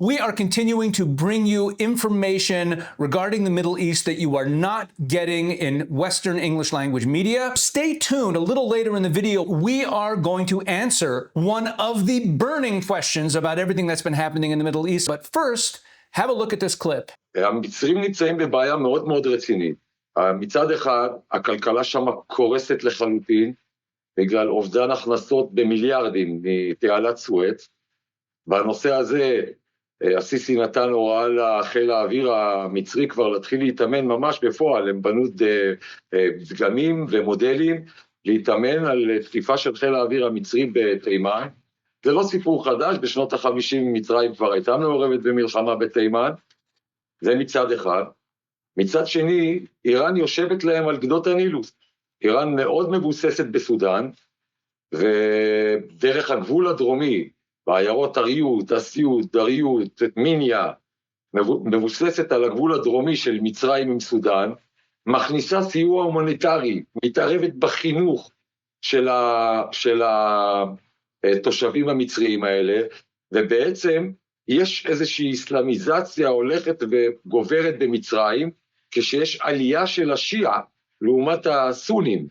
We are continuing to bring you information regarding the Middle East that you are not getting in Western English language media. Stay tuned. A little later in the video, we are going to answer one of the burning questions about everything that's been happening in the Middle East. But first, have a look at this clip. המצרים נמצאים בבעיה מאוד מאוד רצינית. מצד אחד, הכלכלה שם קורסת לחלוטין, בגלל אובדן הכנסות במיליארדים מתעלת סואץ. בנושא הזה, הסיסי נתן הוראה לחיל האוויר המצרי כבר להתחיל להתאמן ממש בפועל, הם בנו דגמים ומודלים להתאמן על תקיפה של חיל האוויר המצרי בתימן. זה לא סיפור חדש, בשנות ה-50 מצרים כבר הייתה מעורבת במלחמה בתימן, זה מצד אחד. מצד שני, איראן יושבת להם על גדות הנילוס. איראן מאוד מבוססת בסודן, ודרך הגבול הדרומי, בעיירות אריות, אסיות, דריות, מיניה, מבוססת על הגבול הדרומי של מצרים עם סודן, מכניסה סיוע הומניטרי, מתערבת בחינוך של התושבים המצריים האלה, ובעצם יש איזושהי אסלאמיזציה הולכת וגוברת במצרים, כשיש עלייה של השיעה לעומת הסונים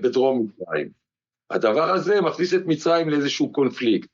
בדרום מצרים. הדבר הזה מכניס את מצרים לאיזשהו קונפליקט.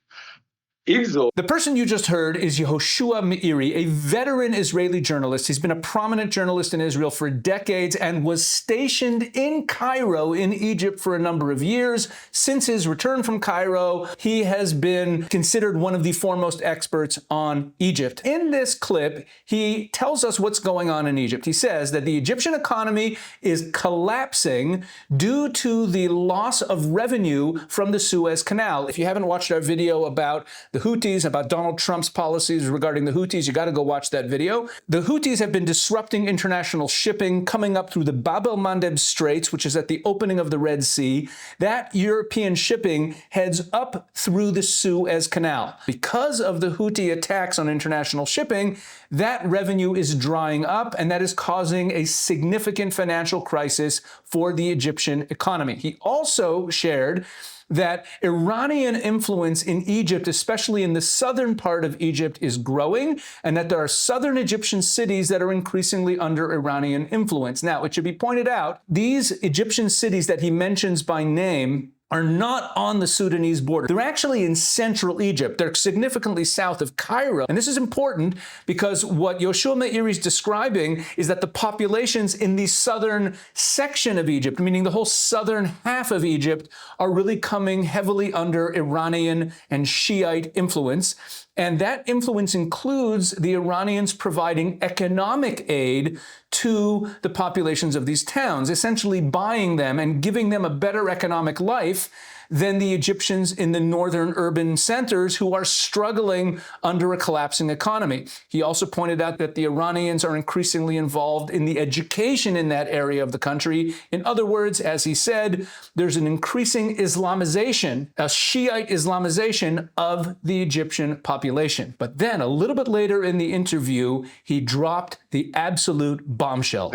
The person you just heard is Yahushua Mihiri, a veteran Israeli journalist. He's been a prominent journalist in Israel for decades and was stationed in Cairo in Egypt for a number of years. Since his return from Cairo, he has been considered one of the foremost experts on Egypt. In this clip, he tells us what's going on in Egypt. He says that the Egyptian economy is collapsing due to the loss of revenue from the Suez Canal. If you haven't watched our video about the Houthis, about Donald Trump's policies regarding the Houthis, you got to go watch that video. The Houthis have been disrupting international shipping, coming up through the Bab el-Mandeb Straits, which is at the opening of the Red Sea. That European shipping heads up through the Suez Canal. Because of the Houthi attacks on international shipping, that revenue is drying up, and that is causing a significant financial crisis for the Egyptian economy. He also shared that Iranian influence in Egypt, especially in the southern part of Egypt, is growing, and that there are southern Egyptian cities that are increasingly under Iranian influence. Now, it should be pointed out, these Egyptian cities that he mentions by name are not on the Sudanese border. They're actually in central Egypt. They're significantly south of Cairo. And this is important because what Yahushua Mihiri is describing is that the populations in the southern section of Egypt, meaning the whole southern half of Egypt, are really coming heavily under Iranian and Shiite influence. And that influence includes the Iranians providing economic aid to the populations of these towns, essentially buying them and giving them a better economic life than the Egyptians in the northern urban centers who are struggling under a collapsing economy. He also pointed out that the Iranians are increasingly involved in the education in that area of the country. In other words, as he said, there's an increasing Islamization, a Shiite Islamization of the Egyptian population. But then a little bit later in the interview, he dropped the absolute bombshell.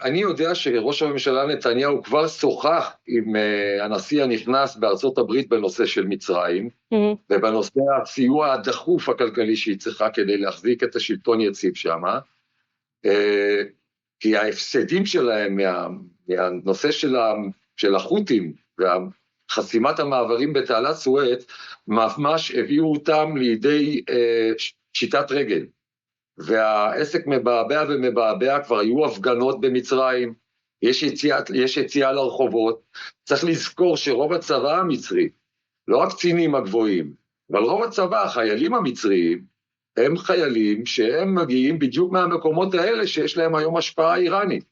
אני יודע שראש הממשלה נתניהו כבר שוחח עם הנשיא הנכנס בארצות הברית בנושא של מצרים, ובנושא הסיוע הדחוף הכלכלי שהיא צריכה כדי להחזיק את השלטון יציב שם, כי ההפסדים שלהם מהנושא של החות'ים וחסימת המעברים בתעלת סואץ, ממש הביאו אותם לידי שיטת רגל. והעסק מבעבע ומבעבע, כבר היו הפגנות במצרים, יש יציאה לרחובות. צריך לזכור שרוב הצבא המצרי, לא הקצינים הגבוהים, אבל רוב הצבא, החיילים המצריים, הם חיילים שהם מגיעים בדיוק מהמקומות האלה שיש להם היום השפעה איראנית.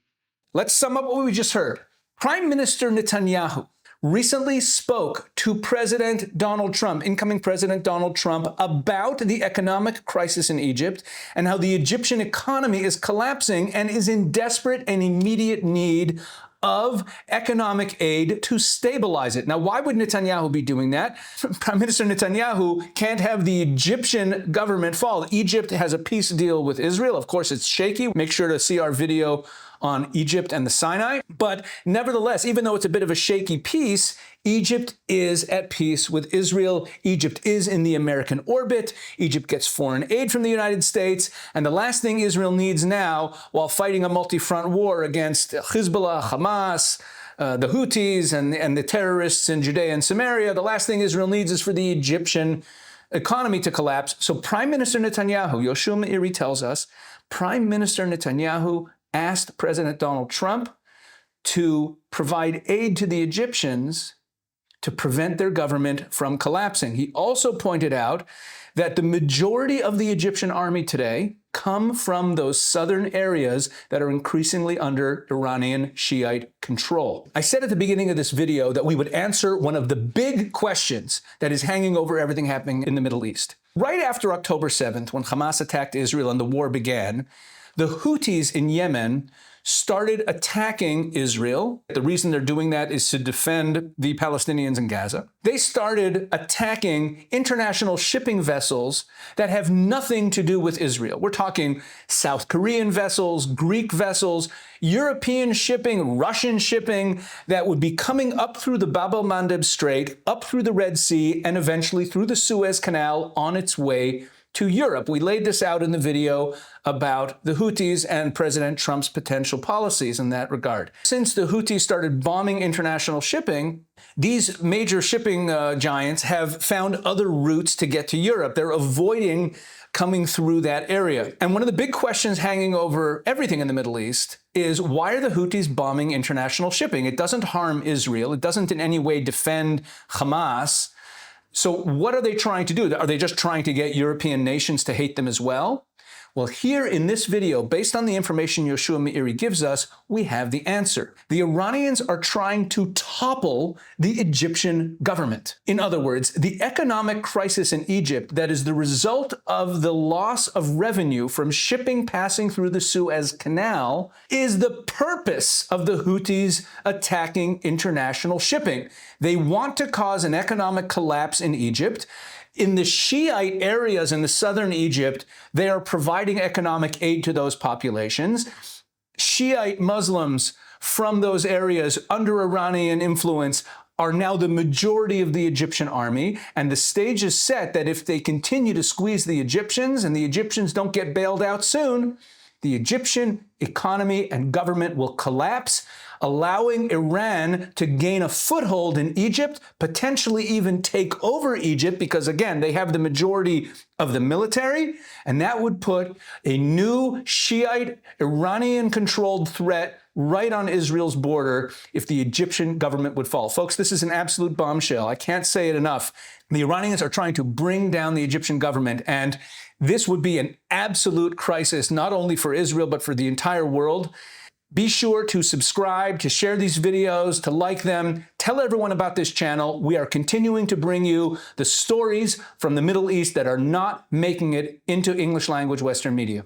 Let's sum up what we just heard. Prime Minister Netanyahu recently spoke to President Donald Trump, incoming President Donald Trump, about the economic crisis in Egypt and how the Egyptian economy is collapsing and is in desperate and immediate need of economic aid to stabilize it. Now, why would Netanyahu be doing that? Prime Minister Netanyahu can't have the Egyptian government fall. Egypt has a peace deal with Israel. Of course, it's shaky. Make sure to see our video on Egypt and the Sinai. But nevertheless, even though it's a bit of a shaky peace, Egypt is at peace with Israel. Egypt is in the American orbit. Egypt gets foreign aid from the United States. And the last thing Israel needs now, while fighting a multi-front war against Hezbollah, Hamas, the Houthis and the terrorists in Judea and Samaria, the last thing Israel needs is for the Egyptian economy to collapse. So Prime Minister Netanyahu, Yahushua Mihiri tells us, Prime Minister Netanyahu asked President Donald Trump to provide aid to the Egyptians to prevent their government from collapsing. He also pointed out that the majority of the Egyptian army today come from those southern areas that are increasingly under Iranian Shiite control. I said at the beginning of this video that we would answer one of the big questions that is hanging over everything happening in the Middle East. Right after October 7th, when Hamas attacked Israel and the war began, the Houthis in Yemen started attacking Israel. The reason they're doing that is to defend the Palestinians in Gaza. They started attacking international shipping vessels that have nothing to do with Israel. We're talking South Korean vessels, Greek vessels, European shipping, Russian shipping that would be coming up through the Bab el-Mandeb Strait, up through the Red Sea, and eventually through the Suez Canal on its way to Europe. We laid this out in the video about the Houthis and President Trump's potential policies in that regard. Since the Houthis started bombing international shipping, these major shipping giants have found other routes to get to Europe. They're avoiding coming through that area. And one of the big questions hanging over everything in the Middle East is, why are the Houthis bombing international shipping? It doesn't harm Israel. It doesn't in any way defend Hamas. So what are they trying to do? Are they just trying to get European nations to hate them as well? Well, here in this video, based on the information Yahushua Mihiri gives us, we have the answer. The Iranians are trying to topple the Egyptian government. In other words, the economic crisis in Egypt that is the result of the loss of revenue from shipping passing through the Suez Canal is the purpose of the Houthis attacking international shipping. They want to cause an economic collapse in Egypt. In the Shiite areas in the southern Egypt, they are providing economic aid to those populations. Shiite Muslims from those areas under Iranian influence are now the majority of the Egyptian army, and the stage is set that if they continue to squeeze the Egyptians and the Egyptians don't get bailed out soon, the Egyptian economy and government will collapse, allowing Iran to gain a foothold in Egypt, potentially even take over Egypt, because again, they have the majority of the military, and that would put a new Shiite Iranian-controlled threat right on Israel's border if the Egyptian government would fall. Folks, this is an absolute bombshell. I can't say it enough. The Iranians are trying to bring down the Egyptian government, and this would be an absolute crisis, not only for Israel, but for the entire world. Be sure to subscribe, to share these videos, to like them. Tell everyone about this channel. We are continuing to bring you the stories from the Middle East that are not making it into English language Western media.